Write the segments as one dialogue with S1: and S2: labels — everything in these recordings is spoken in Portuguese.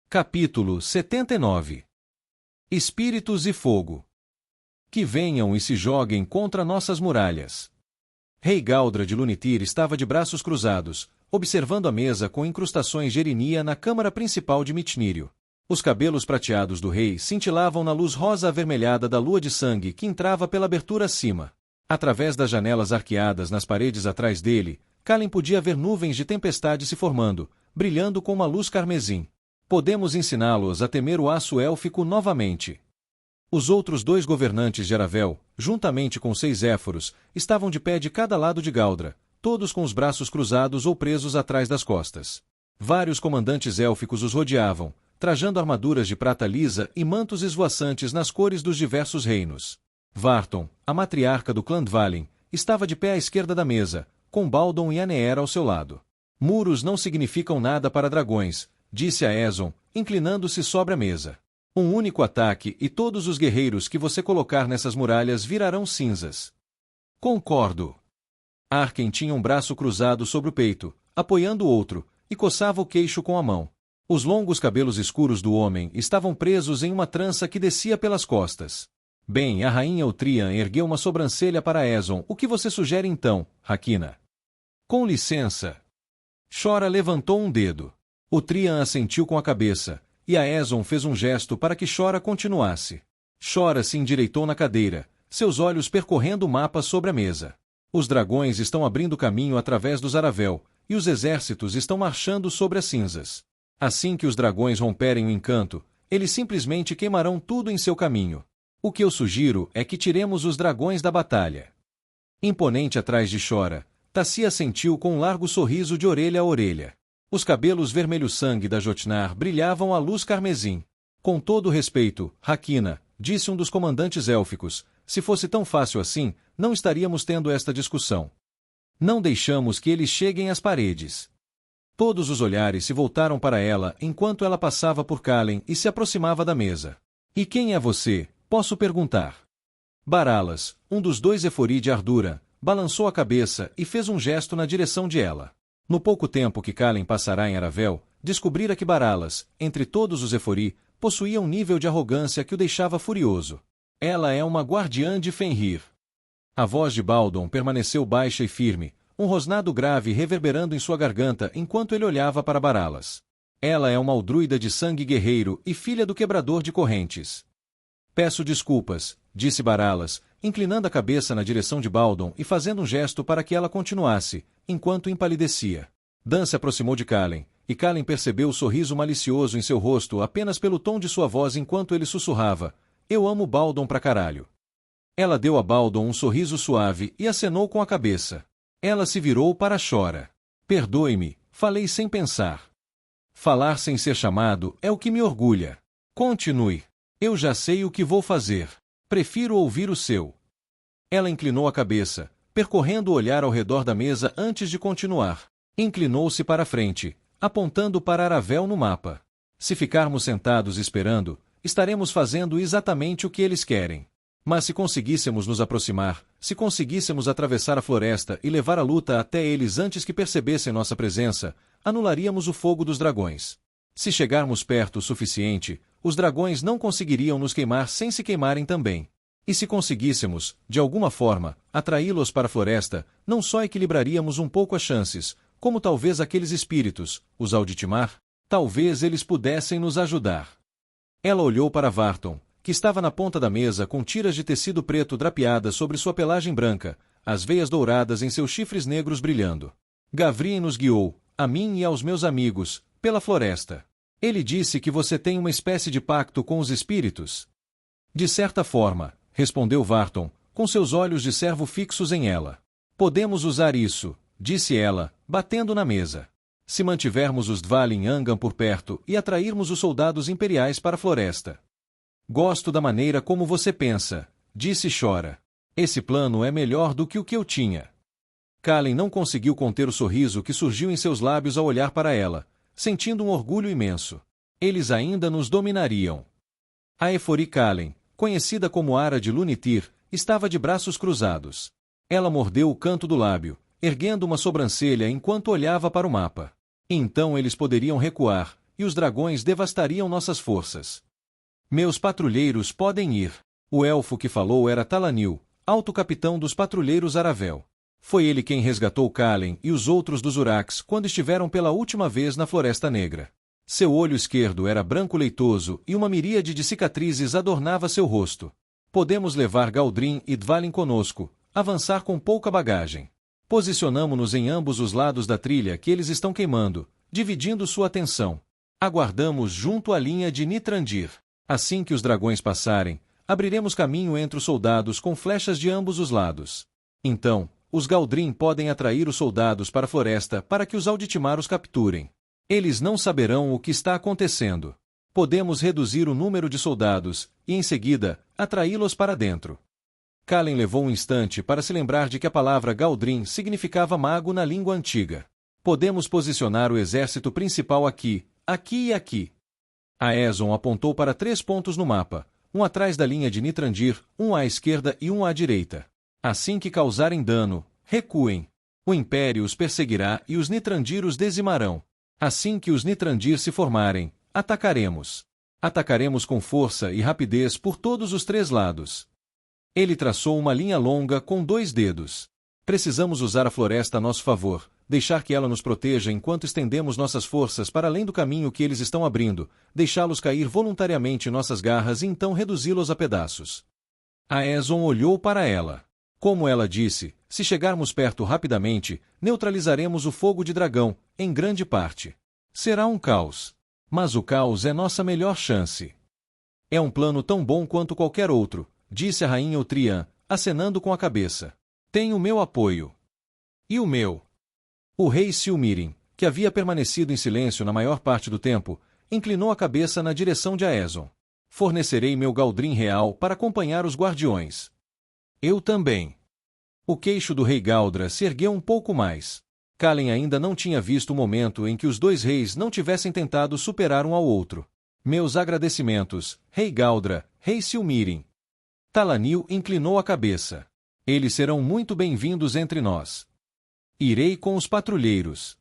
S1: Capítulo 79. Espíritos e fogo. Que venham e se joguem contra nossas muralhas. Rei Galdra de Lunitir estava de braços cruzados, observando a mesa com incrustações de erinia na câmara principal de Mitnírio. Os cabelos prateados do rei cintilavam na luz rosa avermelhada da lua de sangue que entrava pela abertura acima. Através das janelas arqueadas nas paredes atrás dele, Kalen podia ver nuvens de tempestade se formando, brilhando com uma luz carmesim. Podemos ensiná-los a temer o aço élfico novamente. Os outros 2 governantes de Aravel, juntamente com 6 éforos, estavam de pé de cada lado de Galdra, todos com os braços cruzados ou presos atrás das costas. Vários comandantes élficos os rodeavam, trajando armaduras de prata lisa e mantos esvoaçantes nas cores dos diversos reinos. Varton, a matriarca do clã Dvalin, estava de pé à esquerda da mesa, com Baldon e Aneera ao seu lado. Muros não significam nada para dragões, disse a Ezon, inclinando-se sobre a mesa. Um único ataque e todos os guerreiros que você colocar nessas muralhas virarão cinzas. Concordo. Arken tinha um braço cruzado sobre o peito, apoiando o outro, e coçava o queixo com a mão. Os longos cabelos escuros do homem estavam presos em uma trança que descia pelas costas. Bem, a rainha Utrian ergueu uma sobrancelha para Ezon. O que você sugere então, Rakina? Com licença. Shora levantou um dedo. Utrian assentiu com a cabeça, e a Ezon fez um gesto para que Shora continuasse. Shora se endireitou na cadeira, seus olhos percorrendo o mapa sobre a mesa. Os dragões estão abrindo caminho através dos Aravel, e os exércitos estão marchando sobre as cinzas. Assim que os dragões romperem o encanto, eles simplesmente queimarão tudo em seu caminho. O que eu sugiro é que tiremos os dragões da batalha. Imponente atrás de Shora, Tassia assentiu com um largo sorriso de orelha a orelha. Os cabelos vermelho-sangue da Jotnar brilhavam à luz carmesim. Com todo respeito, Rakina, disse um dos comandantes élficos, se fosse tão fácil assim, não estaríamos tendo esta discussão. Não deixamos que eles cheguem às paredes. Todos os olhares se voltaram para ela enquanto ela passava por Kalen e se aproximava da mesa. E quem é você, posso perguntar? Baralas, um dos 2 Efori de Ardura, balançou a cabeça e fez um gesto na direção de ela. No pouco tempo que Kalen passará em Aravel, descobrira que Baralas, entre todos os Efori, possuía um nível de arrogância que o deixava furioso. Ela é uma guardiã de Fenrir. A voz de Baldon permaneceu baixa e firme, um rosnado grave reverberando em sua garganta enquanto ele olhava para Baralas. Ela é uma aldruida de sangue guerreiro e filha do quebrador de correntes. Peço desculpas, disse Baralas, inclinando a cabeça na direção de Baldon e fazendo um gesto para que ela continuasse, enquanto empalidecia. Dan se aproximou de Kalen, e Kalen percebeu o sorriso malicioso em seu rosto apenas pelo tom de sua voz enquanto ele sussurrava, eu amo Baldon pra caralho. Ela deu a Baldon um sorriso suave e acenou com a cabeça. Ela se virou para Shora. Perdoe-me, falei sem pensar. Falar sem ser chamado é o que me orgulha. Continue. Eu já sei o que vou fazer. Prefiro ouvir o seu. Ela inclinou a cabeça, percorrendo o olhar ao redor da mesa antes de continuar. Inclinou-se para a frente, apontando para Aravel no mapa. Se ficarmos sentados esperando, estaremos fazendo exatamente o que eles querem. Mas se conseguíssemos nos aproximar, se conseguíssemos atravessar a floresta e levar a luta até eles antes que percebessem nossa presença, anularíamos o fogo dos dragões. Se chegarmos perto o suficiente, os dragões não conseguiriam nos queimar sem se queimarem também. E se conseguíssemos, de alguma forma, atraí-los para a floresta, não só equilibraríamos um pouco as chances, como talvez aqueles espíritos, os Auditimar, talvez eles pudessem nos ajudar. Ela olhou para Varton, que estava na ponta da mesa com tiras de tecido preto drapeadas sobre sua pelagem branca, as veias douradas em seus chifres negros brilhando. Gavrin nos guiou, a mim e aos meus amigos, pela floresta. Ele disse que você tem uma espécie de pacto com os espíritos? De certa forma, respondeu Varton, com seus olhos de servo fixos em ela. Podemos usar isso, disse ela, batendo na mesa. Se mantivermos os Dvalin Angan por perto e atrairmos os soldados imperiais para a floresta. Gosto da maneira como você pensa, disse Shora. Esse plano é melhor do que o que eu tinha. Kalen não conseguiu conter o sorriso que surgiu em seus lábios ao olhar para ela, sentindo um orgulho imenso. Eles ainda nos dominariam. A Efori Kalen, conhecida como Ara de Lunitir, estava de braços cruzados. Ela mordeu o canto do lábio, erguendo uma sobrancelha enquanto olhava para o mapa. Então eles poderiam recuar, e os dragões devastariam nossas forças. Meus patrulheiros podem ir. O elfo que falou era Talanil, alto capitão dos patrulheiros Aravel. Foi ele quem resgatou Kalen e os outros dos Urax quando estiveram pela última vez na Floresta Negra. Seu olho esquerdo era branco leitoso e uma miríade de cicatrizes adornava seu rosto. Podemos levar Galdrim e Dvalin conosco, avançar com pouca bagagem. Posicionamo-nos em ambos os lados da trilha que eles estão queimando, dividindo sua atenção. Aguardamos junto à linha de Nitrandir. Assim que os dragões passarem, abriremos caminho entre os soldados com flechas de ambos os lados. Então, os Galdrim podem atrair os soldados para a floresta para que os Alditimaros capturem. Eles não saberão o que está acontecendo. Podemos reduzir o número de soldados e, em seguida, atraí-los para dentro. Kalen levou um instante para se lembrar de que a palavra Galdrim significava mago na língua antiga. Podemos posicionar o exército principal aqui, aqui e aqui. Aezon apontou para 3 pontos no mapa, um atrás da linha de Nitrandir, um à esquerda e um à direita. Assim que causarem dano, recuem. O Império os perseguirá e os Nitrandir os dizimarão. Assim que os Nitrandir se formarem, atacaremos. Atacaremos com força e rapidez por todos os 3 lados. Ele traçou uma linha longa com 2 dedos. Precisamos usar a floresta a nosso favor, deixar que ela nos proteja enquanto estendemos nossas forças para além do caminho que eles estão abrindo, deixá-los cair voluntariamente em nossas garras e então reduzi-los a pedaços. Aezon olhou para ela. Como ela disse, se chegarmos perto rapidamente, neutralizaremos o fogo de dragão, em grande parte. Será um caos. Mas o caos é nossa melhor chance. É um plano tão bom quanto qualquer outro, disse a rainha Otrian, acenando com a cabeça. Tem o meu apoio. E o meu? O rei Silmirin, que havia permanecido em silêncio na maior parte do tempo, inclinou a cabeça na direção de Aezon. Fornecerei meu Galdrim real para acompanhar os guardiões. Eu também. O queixo do rei Galdra se ergueu um pouco mais. Kalen ainda não tinha visto o momento em que os 2 reis não tivessem tentado superar um ao outro. Meus agradecimentos, rei Galdra, rei Silmirin. Talanil inclinou a cabeça. Eles serão muito bem-vindos entre nós. Irei com os patrulheiros.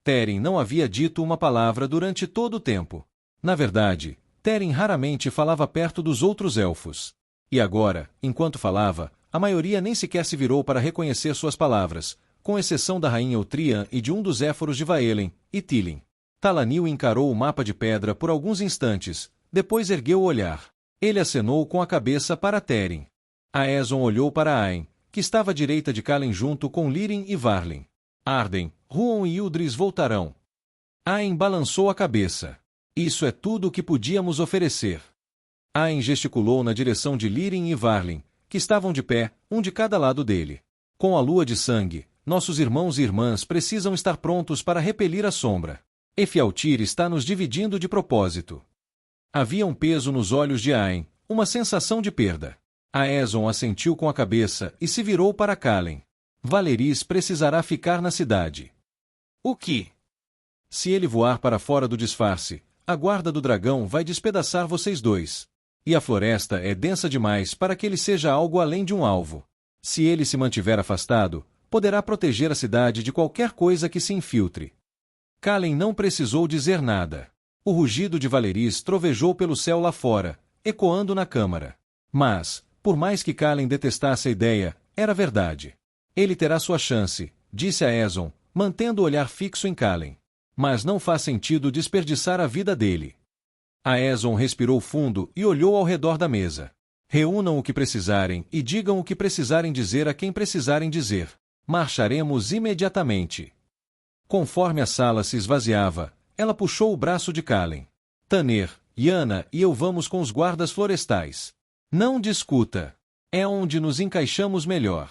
S1: Teren não havia dito uma palavra durante todo o tempo. Na verdade, Teren raramente falava perto dos outros elfos. E agora, enquanto falava, a maioria nem sequer se virou para reconhecer suas palavras, com exceção da rainha Otrian e de um dos éforos de Vaelen, Ithilin. Talanil encarou o mapa de pedra por alguns instantes, depois ergueu o olhar. Ele acenou com a cabeça para Teren. Aezon olhou para Aen, que estava à direita de Kalen junto com Lirin e Varlin. Arden, Huon e Ildris voltarão. Aen balançou a cabeça. Isso é tudo o que podíamos oferecer. Aen gesticulou na direção de Lirin e Varlin, que estavam de pé, um de cada lado dele. Com a lua de sangue, nossos irmãos e irmãs precisam estar prontos para repelir a sombra. Efialtir está nos dividindo de propósito. Havia um peso nos olhos de Aen, uma sensação de perda. Aezon assentiu com a cabeça e se virou para Kalen. Valeris precisará ficar na cidade. O que? Se ele voar para fora do disfarce, a guarda do dragão vai despedaçar vocês 2. E a floresta é densa demais para que ele seja algo além de um alvo. Se ele se mantiver afastado, poderá proteger a cidade de qualquer coisa que se infiltre. Kalen não precisou dizer nada. O rugido de Valeris trovejou pelo céu lá fora, ecoando na câmara. Mas, por mais que Kalen detestasse a ideia, era verdade. Ele terá sua chance, disse Aezon, mantendo o olhar fixo em Kalen. Mas não faz sentido desperdiçar a vida dele. Aezon respirou fundo e olhou ao redor da mesa. Reúnam o que precisarem e digam o que precisarem dizer a quem precisarem dizer. Marcharemos imediatamente. Conforme a sala se esvaziava, ela puxou o braço de Kalen. Taner, Yana e eu vamos com os guardas florestais. Não discuta. É onde nos encaixamos melhor.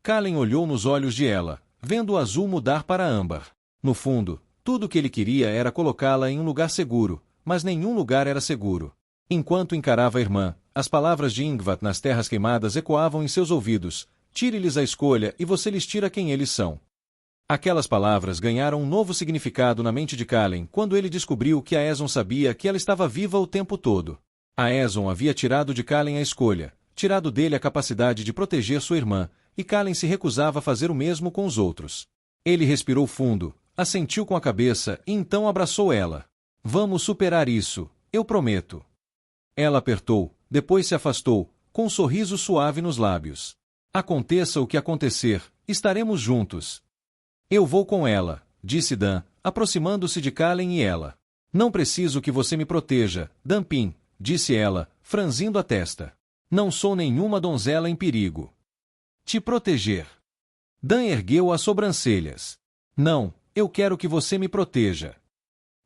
S1: Kalen olhou nos olhos de ela, vendo o azul mudar para âmbar. No fundo, tudo o que ele queria era colocá-la em um lugar seguro, mas nenhum lugar era seguro. Enquanto encarava a irmã, as palavras de Ingvat nas terras queimadas ecoavam em seus ouvidos. Tire-lhes a escolha e você lhes tira quem eles são. Aquelas palavras ganharam um novo significado na mente de Kalen quando ele descobriu que Aezon sabia que ela estava viva o tempo todo. Aezon havia tirado de Kalen a escolha, tirado dele a capacidade de proteger sua irmã, e Kalen se recusava a fazer o mesmo com os outros. Ele respirou fundo, assentiu com a cabeça e então abraçou ela. Vamos superar isso, eu prometo. Ela apertou, depois se afastou, com um sorriso suave nos lábios. Aconteça o que acontecer, estaremos juntos. Eu vou com ela, disse Dan, aproximando-se de Kalen e ela. Não preciso que você me proteja, Danpin, disse ela, franzindo a testa. Não sou nenhuma donzela em perigo. Te proteger. Dan ergueu as sobrancelhas. Não, eu quero que você me proteja.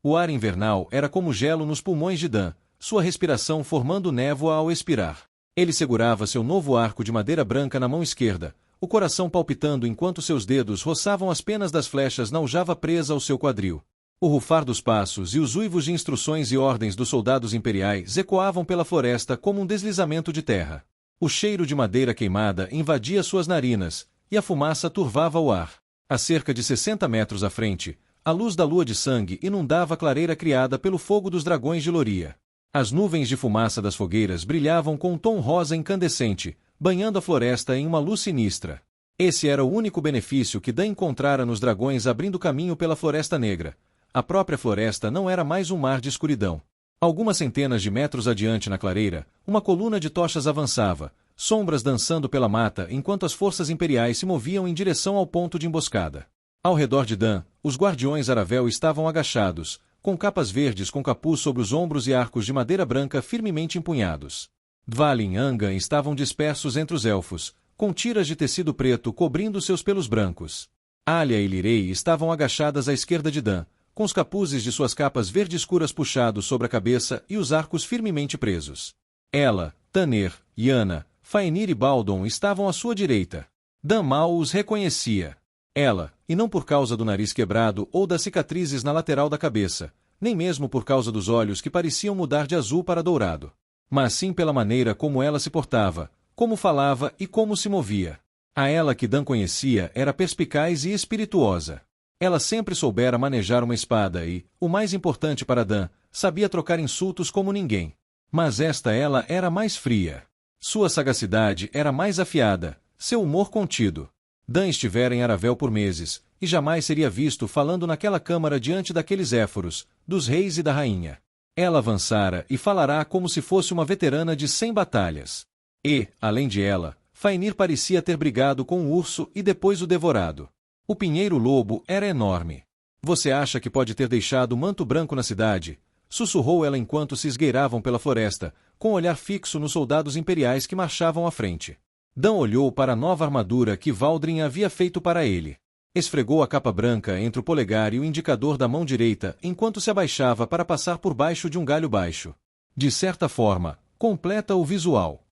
S1: O ar invernal era como gelo nos pulmões de Dan, sua respiração formando névoa ao expirar. Ele segurava seu novo arco de madeira branca na mão esquerda, o coração palpitando enquanto seus dedos roçavam as penas das flechas na aljava presa ao seu quadril. O rufar dos passos e os uivos de instruções e ordens dos soldados imperiais ecoavam pela floresta como um deslizamento de terra. O cheiro de madeira queimada invadia suas narinas, e a fumaça turvava o ar. A cerca de 60 metros à frente, a luz da lua de sangue inundava a clareira criada pelo fogo dos dragões de Loria. As nuvens de fumaça das fogueiras brilhavam com um tom rosa incandescente, banhando a floresta em uma luz sinistra. Esse era o único benefício que Dan encontrara nos dragões abrindo caminho pela Floresta Negra. A própria floresta não era mais um mar de escuridão. Algumas centenas de metros adiante na clareira, uma coluna de tochas avançava, sombras dançando pela mata enquanto as forças imperiais se moviam em direção ao ponto de emboscada. Ao redor de Dan, os guardiões Aravel estavam agachados, com capas verdes com capuz sobre os ombros e arcos de madeira branca firmemente empunhados. Dvalin e Angan estavam dispersos entre os elfos, com tiras de tecido preto cobrindo seus pelos brancos. Alia e Lirei estavam agachadas à esquerda de Dan, com os capuzes de suas capas verde escuras puxados sobre a cabeça e os arcos firmemente presos. Ela, Taner, Yana, Faenir e Baldon estavam à sua direita. Dan mal os reconhecia. Ela, e não por causa do nariz quebrado ou das cicatrizes na lateral da cabeça, nem mesmo por causa dos olhos que pareciam mudar de azul para dourado, mas sim pela maneira como ela se portava, como falava e como se movia. A ela que Dan conhecia era perspicaz e espirituosa. Ela sempre soubera manejar uma espada e, o mais importante para Dan, sabia trocar insultos como ninguém. Mas ela era mais fria. Sua sagacidade era mais afiada, seu humor contido. Dan estivera em Aravel por meses, e jamais seria visto falando naquela câmara diante daqueles éforos, dos reis e da rainha. Ela avançara e falará como se fosse uma veterana de 100 batalhas. E, além de ela, Faenir parecia ter brigado com o urso e depois o devorado. O pinheiro-lobo era enorme. Você acha que pode ter deixado o manto branco na cidade? Sussurrou ela enquanto se esgueiravam pela floresta, com o olhar fixo nos soldados imperiais que marchavam à frente. Dan olhou para a nova armadura que Valdrin havia feito para ele. Esfregou a capa branca entre o polegar e o indicador da mão direita enquanto se abaixava para passar por baixo de um galho baixo. De certa forma, completa o visual.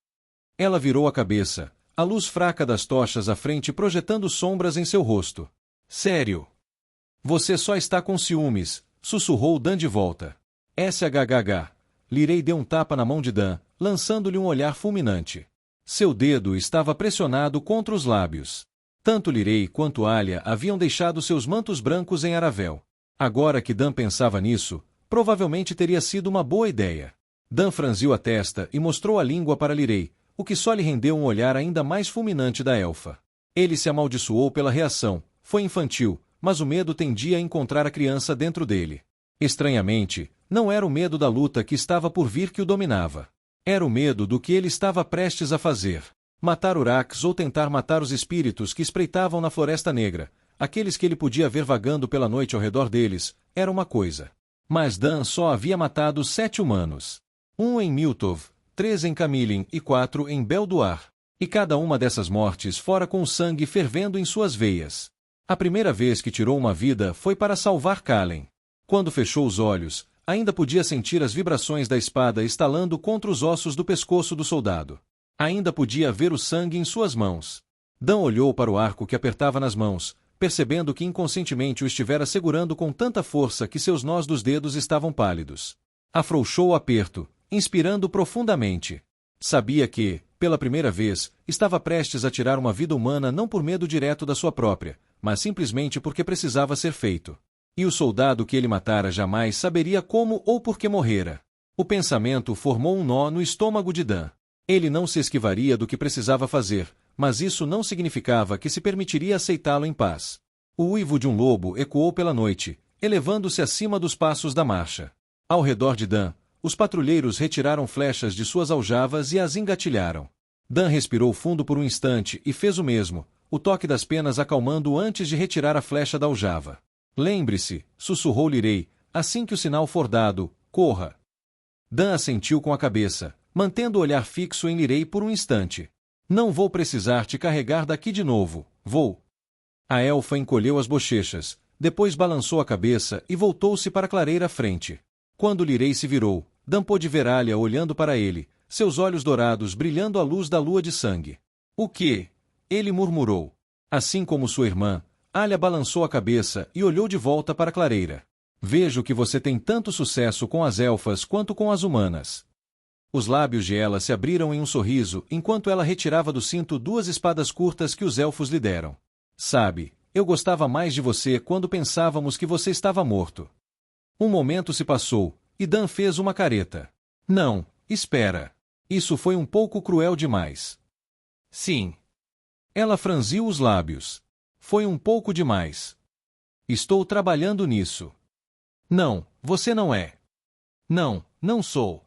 S1: Ela virou a cabeça, a luz fraca das tochas à frente projetando sombras em seu rosto. Sério? Você só está com ciúmes, sussurrou Dan de volta. SHHH. Lirei deu um tapa na mão de Dan, lançando-lhe um olhar fulminante. Seu dedo estava pressionado contra os lábios. Tanto Lirei quanto Alia haviam deixado seus mantos brancos em Aravel. Agora que Dan pensava nisso, provavelmente teria sido uma boa ideia. Dan franziu a testa e mostrou a língua para Lirei, o que só lhe rendeu um olhar ainda mais fulminante da elfa. Ele se amaldiçoou pela reação, foi infantil, mas o medo tendia a encontrar a criança dentro dele. Estranhamente, não era o medo da luta que estava por vir que o dominava. Era o medo do que ele estava prestes a fazer. Matar Urax ou tentar matar os espíritos que espreitavam na Floresta Negra, aqueles que ele podia ver vagando pela noite ao redor deles, era uma coisa. Mas Dan só havia matado 7 humanos. 1 em Miltov, 3 em Camilin e 4 em Belduar. E cada uma dessas mortes fora com o sangue fervendo em suas veias. A primeira vez que tirou uma vida foi para salvar Kalen. Quando fechou os olhos, ainda podia sentir as vibrações da espada estalando contra os ossos do pescoço do soldado. Ainda podia ver o sangue em suas mãos. Dan olhou para o arco que apertava nas mãos, percebendo que inconscientemente o estivera segurando com tanta força que seus nós dos dedos estavam pálidos. Afrouxou o aperto, inspirando profundamente. Sabia que, pela primeira vez, estava prestes a tirar uma vida humana não por medo direto da sua própria, mas simplesmente porque precisava ser feito. E o soldado que ele matara jamais saberia como ou por que morrera. O pensamento formou um nó no estômago de Dan. Ele não se esquivaria do que precisava fazer, mas isso não significava que se permitiria aceitá-lo em paz. O uivo de um lobo ecoou pela noite, elevando-se acima dos passos da marcha. Ao redor de Dan, os patrulheiros retiraram flechas de suas aljavas e as engatilharam. Dan respirou fundo por um instante e fez o mesmo, o toque das penas acalmando-o antes de retirar a flecha da aljava. Lembre-se, sussurrou Lirei, assim que o sinal for dado, corra. Dan assentiu com a cabeça, mantendo o olhar fixo em Lirei por um instante. Não vou precisar te carregar daqui de novo, vou. A elfa encolheu as bochechas, depois balançou a cabeça e voltou-se para a clareira à frente. Quando Lirei se virou, Dan pôde ver Alia olhando para ele, seus olhos dourados brilhando à luz da lua de sangue. O quê? Ele murmurou. Assim como sua irmã, Alia balançou a cabeça e olhou de volta para a clareira. Vejo que você tem tanto sucesso com as elfas quanto com as humanas. Os lábios de ela se abriram em um sorriso enquanto ela retirava do cinto 2 espadas curtas que os elfos lhe deram. Sabe, eu gostava mais de você quando pensávamos que você estava morto. Um momento se passou, e Dan fez uma careta. Não, espera. Isso foi um pouco cruel demais. Sim. Ela franziu os lábios. Foi um pouco demais. Estou trabalhando nisso. Não, você não é. Não, não sou.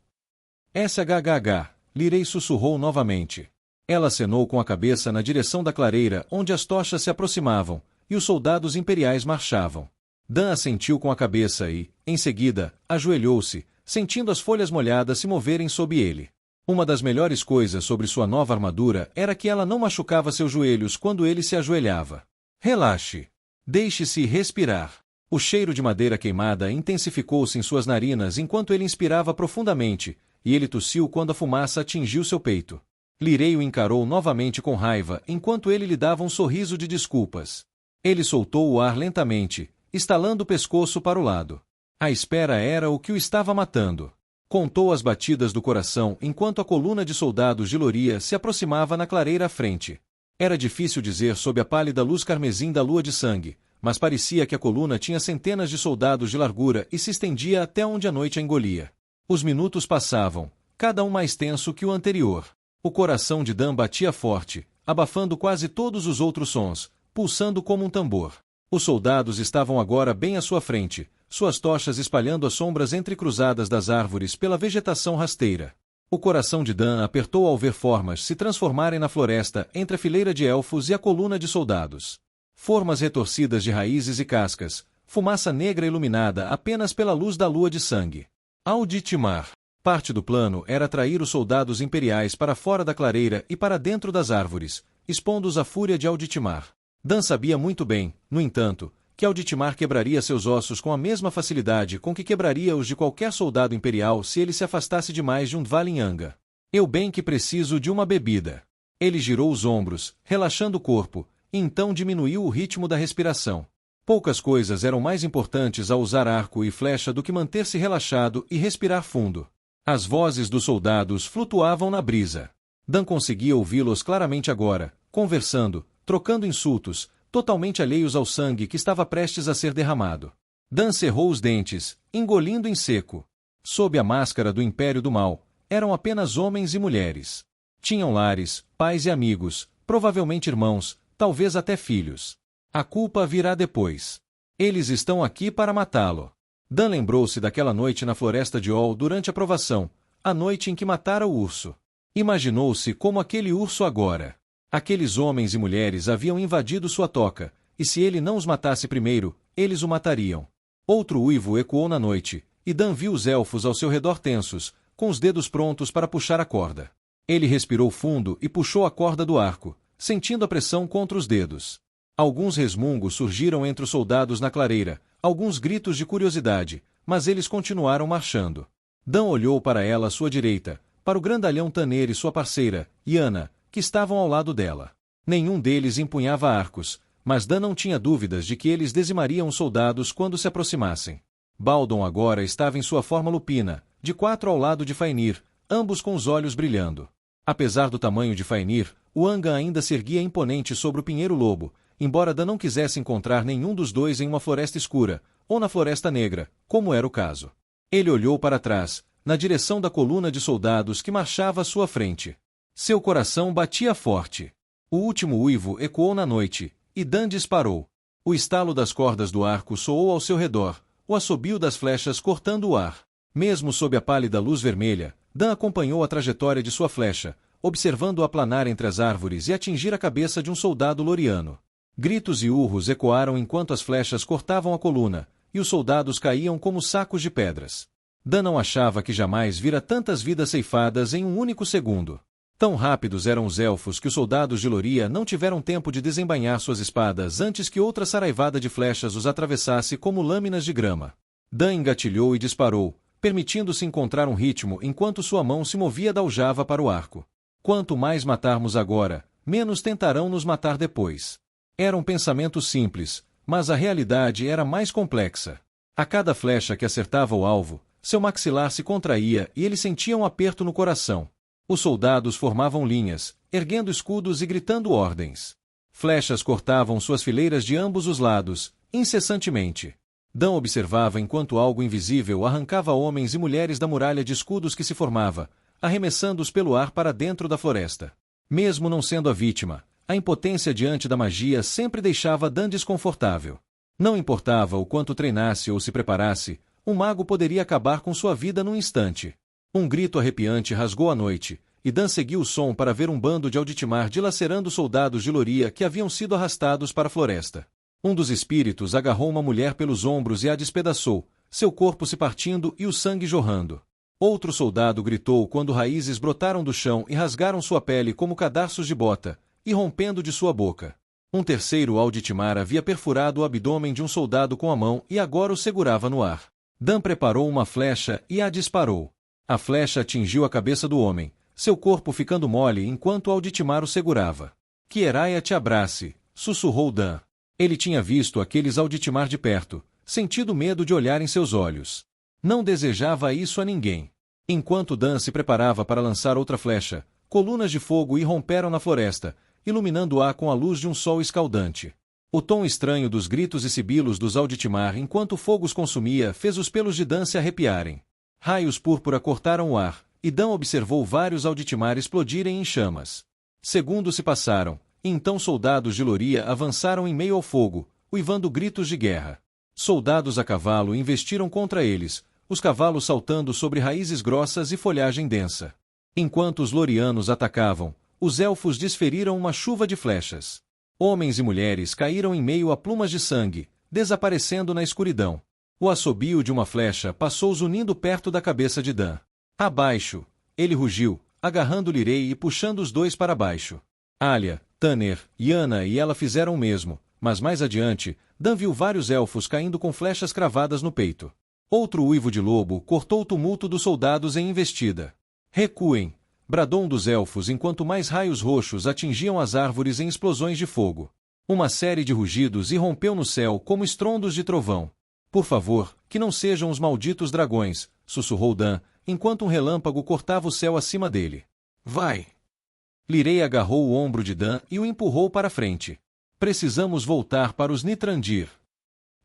S1: SHHH, Lirei sussurrou novamente. Ela acenou com a cabeça na direção da clareira onde as tochas se aproximavam, e os soldados imperiais marchavam. Dan assentiu com a cabeça e, em seguida, ajoelhou-se, sentindo as folhas molhadas se moverem sob ele. Uma das melhores coisas sobre sua nova armadura era que ela não machucava seus joelhos quando ele se ajoelhava. Relaxe. Deixe-se respirar. O cheiro de madeira queimada intensificou-se em suas narinas enquanto ele inspirava profundamente, e ele tossiu quando a fumaça atingiu seu peito. Lirei o encarou novamente com raiva enquanto ele lhe dava um sorriso de desculpas. Ele soltou o ar lentamente, estalando o pescoço para o lado. A espera era o que o estava matando. Contou as batidas do coração enquanto a coluna de soldados de Loria se aproximava na clareira à frente. Era difícil dizer sob a pálida luz carmesim da lua de sangue, mas parecia que a coluna tinha centenas de soldados de largura e se estendia até onde a noite a engolia. Os minutos passavam, cada um mais tenso que o anterior. O coração de Dan batia forte, abafando quase todos os outros sons, pulsando como um tambor. Os soldados estavam agora bem à sua frente, suas tochas espalhando as sombras entrecruzadas das árvores pela vegetação rasteira. O coração de Dan apertou ao ver formas se transformarem na floresta entre a fileira de elfos e a coluna de soldados. Formas retorcidas de raízes e cascas, fumaça negra iluminada apenas pela luz da lua de sangue. Auditimar. Parte do plano era atrair os soldados imperiais para fora da clareira e para dentro das árvores, expondo-os à fúria de Auditimar. Dan sabia muito bem, no entanto, que Auditimar quebraria seus ossos com a mesma facilidade com que quebraria os de qualquer soldado imperial se ele se afastasse demais de um Dvalinhanga. Eu bem que preciso de uma bebida. Ele girou os ombros, relaxando o corpo, e então diminuiu o ritmo da respiração. Poucas coisas eram mais importantes ao usar arco e flecha do que manter-se relaxado e respirar fundo. As vozes dos soldados flutuavam na brisa. Dan conseguia ouvi-los claramente agora, conversando, trocando insultos, totalmente alheios ao sangue que estava prestes a ser derramado. Dan cerrou os dentes, engolindo em seco. Sob a máscara do Império do Mal, eram apenas homens e mulheres. Tinham lares, pais e amigos, provavelmente irmãos, talvez até filhos. A culpa virá depois. Eles estão aqui para matá-lo. Dan lembrou-se daquela noite na floresta de Ol durante a provação, a noite em que matara o urso. Imaginou-se como aquele urso agora. Aqueles homens e mulheres haviam invadido sua toca, e se ele não os matasse primeiro, eles o matariam. Outro uivo ecoou na noite, e Dan viu os elfos ao seu redor tensos, com os dedos prontos para puxar a corda. Ele respirou fundo e puxou a corda do arco, sentindo a pressão contra os dedos. Alguns resmungos surgiram entre os soldados na clareira, alguns gritos de curiosidade, mas eles continuaram marchando. Dan olhou para ela à sua direita, para o grandalhão Tanner e sua parceira, Yana, que estavam ao lado dela. Nenhum deles empunhava arcos, mas Dan não tinha dúvidas de que eles dizimariam os soldados quando se aproximassem. Baldon agora estava em sua forma lupina, de 4 ao lado de Fainir, ambos com os olhos brilhando. Apesar do tamanho de Fainir, o Angan ainda se erguia imponente sobre o Pinheiro Lobo, embora Dan não quisesse encontrar nenhum dos dois em uma floresta escura, ou na Floresta Negra, como era o caso. Ele olhou para trás, na direção da coluna de soldados que marchava à sua frente. Seu coração batia forte. O último uivo ecoou na noite, e Dan disparou. O estalo das cordas do arco soou ao seu redor, o assobio das flechas cortando o ar. Mesmo sob a pálida luz vermelha, Dan acompanhou a trajetória de sua flecha, observando-a planar entre as árvores e atingir a cabeça de um soldado loriano. Gritos e urros ecoaram enquanto as flechas cortavam a coluna, e os soldados caíam como sacos de pedras. Dan não achava que jamais vira tantas vidas ceifadas em um único segundo. Tão rápidos eram os elfos que os soldados de Loria não tiveram tempo de desembainhar suas espadas antes que outra saraivada de flechas os atravessasse como lâminas de grama. Dan engatilhou e disparou, permitindo-se encontrar um ritmo enquanto sua mão se movia da aljava para o arco. Quanto mais matarmos agora, menos tentarão nos matar depois. Era um pensamento simples, mas a realidade era mais complexa. A cada flecha que acertava o alvo, seu maxilar se contraía e ele sentia um aperto no coração. Os soldados formavam linhas, erguendo escudos e gritando ordens. Flechas cortavam suas fileiras de ambos os lados, incessantemente. Dan observava enquanto algo invisível arrancava homens e mulheres da muralha de escudos que se formava, arremessando-os pelo ar para dentro da floresta. Mesmo não sendo a vítima, a impotência diante da magia sempre deixava Dan desconfortável. Não importava o quanto treinasse ou se preparasse, um mago poderia acabar com sua vida num instante. Um grito arrepiante rasgou a noite, e Dan seguiu o som para ver um bando de Alditimar dilacerando soldados de Loria que haviam sido arrastados para a floresta. Um dos espíritos agarrou uma mulher pelos ombros e a despedaçou, seu corpo se partindo e o sangue jorrando. Outro soldado gritou quando raízes brotaram do chão e rasgaram sua pele como cadarços de bota, irrompendo de sua boca. Um terceiro Alditimar havia perfurado o abdômen de um soldado com a mão e agora o segurava no ar. Dan preparou uma flecha e a disparou. A flecha atingiu a cabeça do homem, seu corpo ficando mole enquanto Alditimar o segurava. Que Eraia te abrace, sussurrou Dan. Ele tinha visto aqueles Alditimar de perto, sentido medo de olhar em seus olhos. Não desejava isso a ninguém. Enquanto Dan se preparava para lançar outra flecha, colunas de fogo irromperam na floresta, iluminando-a com a luz de um sol escaldante. O tom estranho dos gritos e sibilos dos Alditimar enquanto o fogo os consumia fez os pelos de Dan se arrepiarem. Raios púrpura cortaram o ar, e Dan observou vários Alditimar explodirem em chamas. Segundos se passaram, e então soldados de Loria avançaram em meio ao fogo, uivando gritos de guerra. Soldados a cavalo investiram contra eles, os cavalos saltando sobre raízes grossas e folhagem densa. Enquanto os lorianos atacavam, os elfos desferiram uma chuva de flechas. Homens e mulheres caíram em meio a plumas de sangue, desaparecendo na escuridão. O assobio de uma flecha passou zunindo perto da cabeça de Dan. Abaixo! Ele rugiu, agarrando Lirei e puxando os dois para baixo. Alia, Tanner, Yana e ela fizeram o mesmo, mas mais adiante, Dan viu vários elfos caindo com flechas cravadas no peito. Outro uivo de lobo cortou o tumulto dos soldados em investida. Recuem! Bradou um dos elfos enquanto mais raios roxos atingiam as árvores em explosões de fogo. Uma série de rugidos irrompeu no céu como estrondos de trovão. Por favor, que não sejam os malditos dragões, sussurrou Dan, enquanto um relâmpago cortava o céu acima dele. Vai! Lirei agarrou o ombro de Dan e o empurrou para frente. Precisamos voltar para os Nitrandir.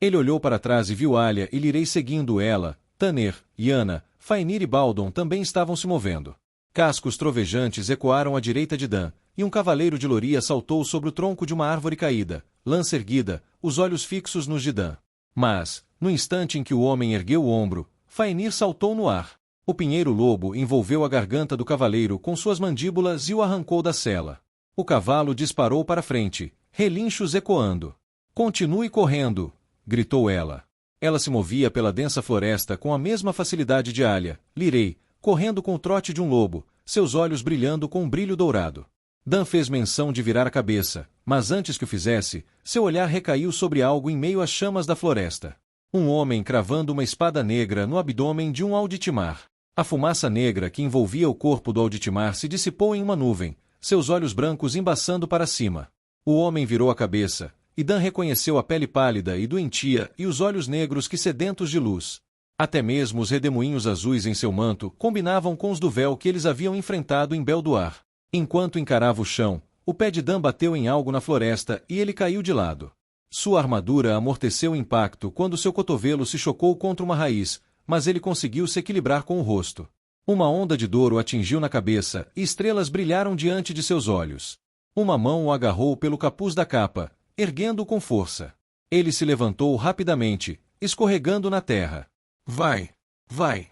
S1: Ele olhou para trás e viu Alia e Lirei seguindo ela. Tanner, Yana, Fainir e Baldon também estavam se movendo. Cascos trovejantes ecoaram à direita de Dan, e um cavaleiro de Loria saltou sobre o tronco de uma árvore caída, lança erguida, os olhos fixos nos de Dan. Mas, no instante em que o homem ergueu o ombro, Fainir saltou no ar. O pinheiro-lobo envolveu a garganta do cavaleiro com suas mandíbulas e o arrancou da sela. O cavalo disparou para frente, relinchos ecoando. Continue correndo! Gritou ela. Ela se movia pela densa floresta com a mesma facilidade de Alia, Lirei, correndo com o trote de um lobo, seus olhos brilhando com um brilho dourado. Dan fez menção de virar a cabeça, mas antes que o fizesse, seu olhar recaiu sobre algo em meio às chamas da floresta. Um homem cravando uma espada negra no abdômen de um Alditimar. A fumaça negra que envolvia o corpo do Alditimar se dissipou em uma nuvem, seus olhos brancos embaçando para cima. O homem virou a cabeça, e Dan reconheceu a pele pálida e doentia e os olhos negros que sedentos de luz. Até mesmo os redemoinhos azuis em seu manto combinavam com os do véu que eles haviam enfrentado em Belduar. Enquanto encarava o chão, o pé de Dan bateu em algo na floresta e ele caiu de lado. Sua armadura amorteceu o impacto quando seu cotovelo se chocou contra uma raiz, mas ele conseguiu se equilibrar com o rosto. Uma onda de dor o atingiu na cabeça e estrelas brilharam diante de seus olhos. Uma mão o agarrou pelo capuz da capa, erguendo-o com força. Ele se levantou rapidamente, escorregando na terra. Vai! Vai!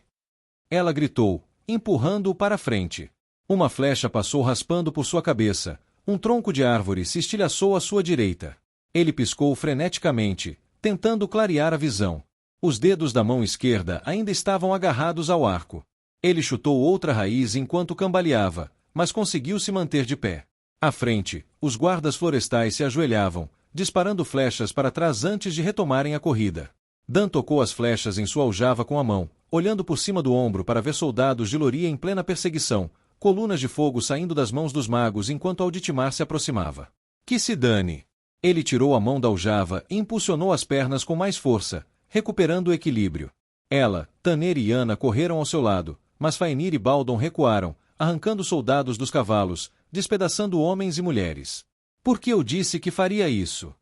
S1: Ela gritou, empurrando-o para a frente. Uma flecha passou raspando por sua cabeça. Um tronco de árvore se estilhaçou à sua direita. Ele piscou freneticamente, tentando clarear a visão. Os dedos da mão esquerda ainda estavam agarrados ao arco. Ele chutou outra raiz enquanto cambaleava, mas conseguiu se manter de pé. À frente, os guardas florestais se ajoelhavam, disparando flechas para trás antes de retomarem a corrida. Dan tocou as flechas em sua aljava com a mão, olhando por cima do ombro para ver soldados de Loria em plena perseguição, colunas de fogo saindo das mãos dos magos enquanto Alditimar se aproximava. Que se dane! Ele tirou a mão da aljava e impulsionou as pernas com mais força, recuperando o equilíbrio. Ela, Tanner e Yana correram ao seu lado, mas Fainir e Baldon recuaram, arrancando soldados dos cavalos, despedaçando homens e mulheres. Por que eu disse que faria isso?